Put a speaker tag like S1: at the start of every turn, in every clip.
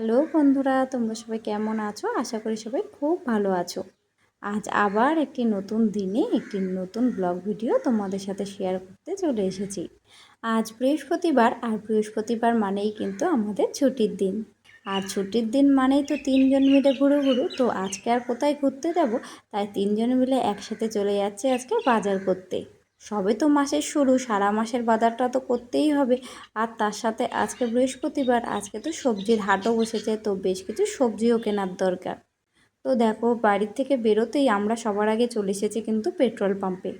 S1: Hello বন্ধুরা, তোমরা সবাই কেমন আছো? আশা করি সবাই খুব ভালো আছো। আজ আবার একটি নতুন দিনে একটি নতুন ব্লগ ভিডিও তোমাদের সাথে শেয়ার করতে চলে এসেছি। আজ বৃহস্পতিবার, আর বৃহস্পতিবার মানেই কিন্তু আমাদের ছুটির দিন। আর ছুটির দিন মানেই তো তিনজন মিলে ঘুরু। তো আজকে আর কোথায় ঘুরতে যাব, তাই তিনজন মিলে একসাথে চলে যাচ্ছে আজকে বাজার করতে। সবে তো মাসের শুরু, সারা মাসের বাজারটা তো করতেই হবে। আর তার সাথে আজকে বৃহস্পতিবার, আজকে তো সবজির হাটও বসেছে, তো বেশ কিছু সবজিও কেনার দরকার। তো দেখো, বাড়ির থেকে বেরোতেই আমরা সবার আগে চলে এসেছি কিন্তু পেট্রোল পাম্পে।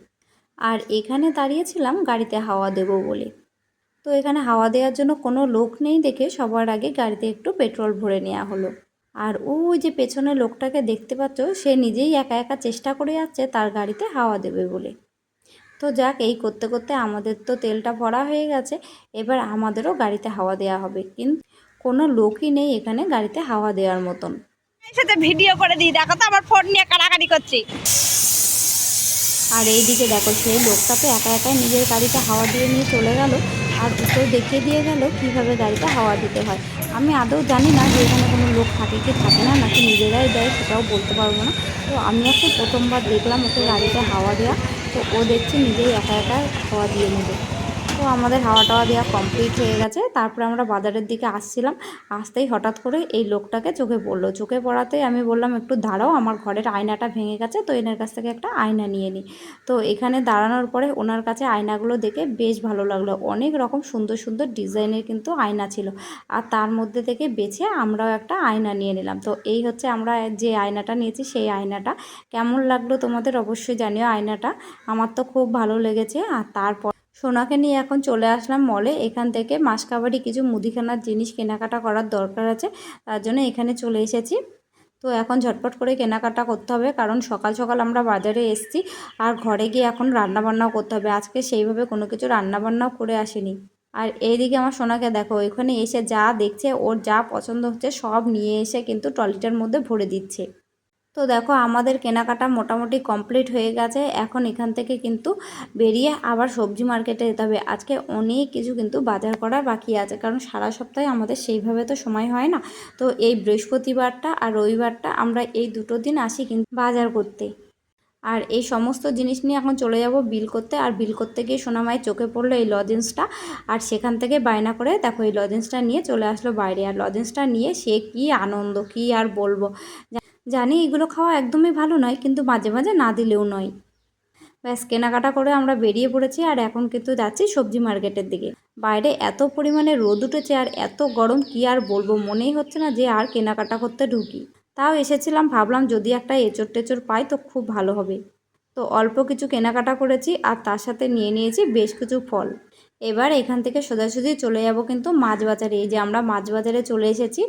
S1: আর এখানে দাঁড়িয়েছিলাম গাড়িতে হাওয়া দেবো বলে। তো এখানে হাওয়া দেওয়ার জন্য কোনো লোক নেই দেখে সবার আগে গাড়িতে একটু পেট্রোল ভরে নেওয়া হলো। আর ওই যে পেছনে লোকটাকে দেখতে পাচ্ছ, সে নিজেই একা একা চেষ্টা করে যাচ্ছে তার গাড়িতে হাওয়া দেবে বলে। তো যাক, এই করতে করতে আমাদের তো তেলটা ভরা হয়ে গেছে। এবার আমাদেরও গাড়িতে হাওয়া দেওয়া হবে, কিন্তু কোনো লোকই নেই এখানে গাড়িতে হাওয়া দেওয়ার মতন।
S2: সাথে ভিডিও করে দিই, দেখো তো আমার ফোন নিয়ে কাড়াকাড়ি করছি।
S1: আর এইদিকে দেখো, সেই লোকটা তো একা একাই নিজের গাড়িতে হাওয়া দিয়ে নিয়ে চলে গেল। আর ওকেও দেখিয়ে দিয়ে গেল কীভাবে গাড়িতে হাওয়া দিতে হয়। আমি আদৌ জানি না যে এখানে কোনো লোক থাকে কি থাকে না, নাকি নিজেরাই দেয় সেটাও বলতে পারবো না। তো আমি আজকে প্রথমবার দেখলাম ওকে গাড়িতে হাওয়া দেওয়া। তো ও দেখছি নিজেই একা একা হাওয়া দিয়ে নেবে। তো আমাদের হাওয়া টাওয়া দেওয়া কমপ্লিট হয়ে গেছে। তারপরে আমরা বাজারের দিকে আসছিলাম, আসতেই হঠাৎ করে এই লোকটাকে চোখে পড়লো। চোখে পড়াতেই আমি বললাম, একটু দাঁড়াও, আমার ঘরের আয়নাটা ভেঙে গেছে, তো এনার কাছ থেকে একটা আয়না নিয়ে নিই। তো এখানে দাঁড়ানোর পরে ওনার কাছে আয়নাগুলো দেখে বেশ ভালো লাগলো। অনেক রকম সুন্দর সুন্দর ডিজাইনের কিন্তু আয়না ছিল। আর তার মধ্যে থেকে বেছে আমরাও একটা আয়না নিয়ে নিলাম। তো এই হচ্ছে আমরা যে আয়নাটা নিয়েছি, সেই আয়নাটা কেমন লাগলো তোমাদের অবশ্যই জানিও। আয়নাটা আমার তো খুব ভালো লেগেছে। আর তারপর সোনাকে নিয়ে এখন চলে আসলাম মলে। এখান থেকে মাসকাবারি কিছু মুদিখানার জিনিস কেনাকাটা করার দরকার আছে, তার জন্য এখানে চলে এসেছি। তো এখন ঝটপট করে কেনাকাটা করতে হবে, কারণ সকাল সকাল আমরা বাজারে এসেছি। আর ঘরে গিয়ে এখন রান্নাবান্নাও করতে হবে। আজকে সেইভাবে কোনো কিছু রান্নাবান্নাও করে আসিনি। আর এইদিকে আমার সোনাকে দেখো, ওইখানে এসে যা দেখছে, ওর যা পছন্দ হচ্ছে সব নিয়ে এসে কিন্তু ট্রলিটার মধ্যে ভরে দিচ্ছে। তো দেখো, আমাদের কেনাকাটা মোটামুটি কমপ্লিট হয়ে গেছে। এখন এখান থেকে কিন্তু বেরিয়ে আবার সবজি মার্কেটে যেতে হবে। আজকে অনেক কিছু কিন্তু বাজার করার বাকি আছে, কারণ সারা সপ্তাহে আমাদের সেইভাবে তো সময় হয় না। তো এই বৃহস্পতিবারটা আর রবিবারটা আমরা এই দুটো দিন আসি কিন্তু বাজার করতে। আর এই সমস্ত জিনিস নিয়ে এখন চলে যাব বিল করতে। আর বিল করতে গিয়ে সোনামায়ের চোখে পড়লো এই লজেন্সটা। আর সেখান থেকে বায়না করে দেখো এই লজেন্সটা নিয়ে চলে আসলো বাইরে। আর লজেন্সটা নিয়ে সে কি আনন্দ, কি আর বলবো। জানি এগুলো খাওয়া একদমই ভালো নয়, কিন্তু মাঝে মাঝে না দিলেও নয়। ব্যাস, কেনাকাটা করে আমরা বেরিয়ে পড়েছি। আর এখন কিন্তু যাচ্ছি সবজি মার্কেটের দিকে। বাইরে এত পরিমাণে রোদ উঠেছে আর এত গরম, কি আর বলবো, মনেই হচ্ছে না যে আর কেনাকাটা করতে ঢুকি। তাও এসেছিলাম, ভাবলাম যদি একটা এঁচোড় টেচোড় পাই তো খুব ভালো হবে। তো অল্প কিছু কেনাকাটা করেছি, আর তার সাথে নিয়ে নিয়েছি বেশ কিছু ফল। এবার এখান থেকে সোজাসুজি চলে যাব কিন্তু মাছ বাজারে। এই যে আমরা মাছ বাজারে চলে এসেছি।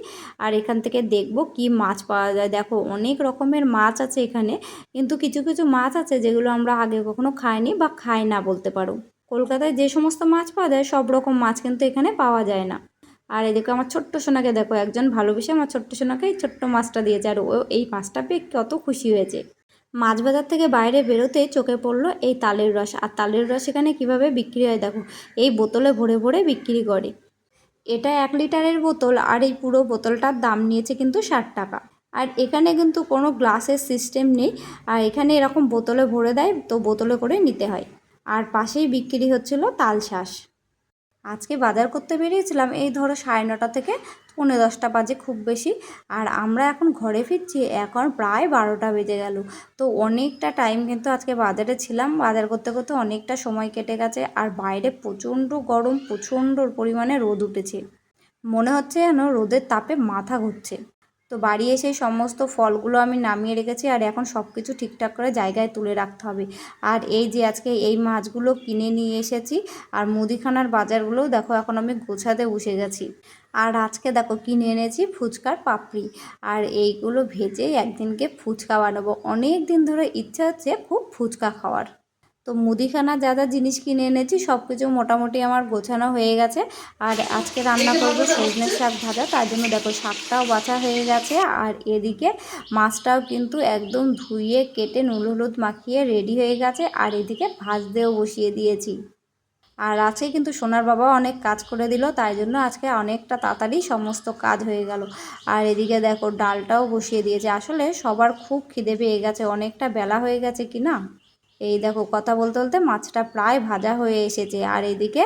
S1: আর এখান থেকে দেখব কি মাছ পাওয়া যায়। দেখো, অনেক রকমের মাছ আছে এখানে, কিন্তু কিছু কিছু মাছ আছে যেগুলো আমরা আগে কখনো খাইনি বা খাই না বলতে পারো। কলকাতায় যে সমস্ত মাছ পাওয়া যায় সব রকম মাছ কিন্তু এখানে পাওয়া যায় না। আর এদিকে আমার ছোট্ট সোনাকে দেখো, একজন ভালোবেসে আমার ছোট্ট সোনাকে এই ছোট্ট মাছটা দিয়েছে, আর ও এই মাছটা পেয়ে কত খুশি হয়েছে। মাছ বাজার থেকে বাইরে বেরোতেই চোখে পড়লো এই তালের রস। আর তালের রস এখানে কীভাবে বিক্রি হয় দেখো, এই বোতলে ভরে ভরে বিক্রি করে। এটা 1 লিটারের বোতল, আর এই পুরো বোতলটার দাম নিয়েছে কিন্তু 60 টাকা। আর এখানে কিন্তু কোনো গ্লাসের সিস্টেম নেই, আর এখানে এরকম বোতলে ভরে দেয়, তো বোতলে করে নিতে হয়। আর পাশেই বিক্রি হচ্ছিল তালশাঁস। আজকে বাজার করতে বেরিয়েছিলাম এই ধরো 9:30 থেকে 10:45 বাজে খুব বেশি। আর আমরা এখন ঘরে ফিরছি এখন প্রায় 12টা বেজে গেল। তো অনেকটা টাইম কিন্তু আজকে বাজারে ছিলাম, বাজার করতে করতে অনেকটা সময় কেটে গেছে। আর বাইরে প্রচণ্ড গরম, প্রচণ্ড পরিমাণে রোদ উঠেছে, মনে হচ্ছে যেন রোদের তাপে মাথা ঘুরছে। তো বাড়ি এসে সমস্ত ফলগুলো আমি নামিয়ে রেখেছি, আর এখন সব কিছু ঠিকঠাক করে জায়গায় তুলে রাখতে হবে। আর এই যে আজকে এই মাছগুলো কিনে নিয়ে এসেছি, আর মুদিখানার বাজারগুলোও দেখো এখন আমি গোছাতে বসে গেছি। আর আজকে দেখো কিনে এনেছি ফুচকার পাপড়ি, আর এইগুলো ভেজে একদিনকে ফুচকা বানাবো। অনেক দিন ধরে ইচ্ছা হচ্ছে খুব ফুচকা খাওয়ার। তো মুদিখানা যা যা জিনিস কিনে এনেছি সব কিছু মোটামুটি আমার গোছানো হয়ে গেছে। আর আজকে রান্না করব সজনে শাক ভাজা, তার জন্য দেখো শাকটাও বাছা হয়ে গেছে। আর এদিকে মাছটাও কিন্তু একদম ধুয়ে কেটে নুন হলুদ মাখিয়ে রেডি হয়ে গেছে। আর এদিকে ভাজতেও বসিয়ে দিয়েছি। আর আজকে কিন্তু সোনার বাবা অনেক কাজ করে দিল, তাই জন্য আজকে অনেকটা তাড়াতাড়ি সমস্ত কাজ হয়ে গেল। আর এদিকে দেখো ডালটাও বসিয়ে দিয়েছে। আসলে সবার খুব খিদে পেয়ে গেছে, অনেকটা বেলা হয়ে গেছে কি না। এই দেখো কথা বলতে বলতে মাছটা প্রায় ভাজা হয়ে এসেছে। আর এদিকে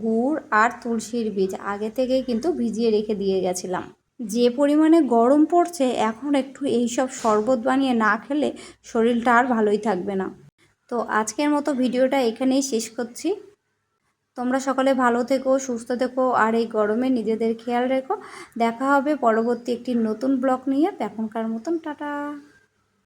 S1: গুড় আর তুলসীর বীজ আগে থেকেই কিন্তু ভিজিয়ে রেখে দিয়ে গেছিলাম। যে পরিমাণে গরম পড়ছে, এখন একটু এইসব শরবত বানিয়ে না খেলে শরীরটা আর ভালোই থাকবে না। তো আজকের মতো ভিডিওটা এখানেই শেষ করছি। তোমরা সকলে ভালো থেকো, সুস্থ থেকো, আর এই গরমে নিজেদের খেয়াল রেখো। দেখা হবে পরবর্তী একটি নতুন ব্লগ নিয়ে। এখনকার মতন টাটা।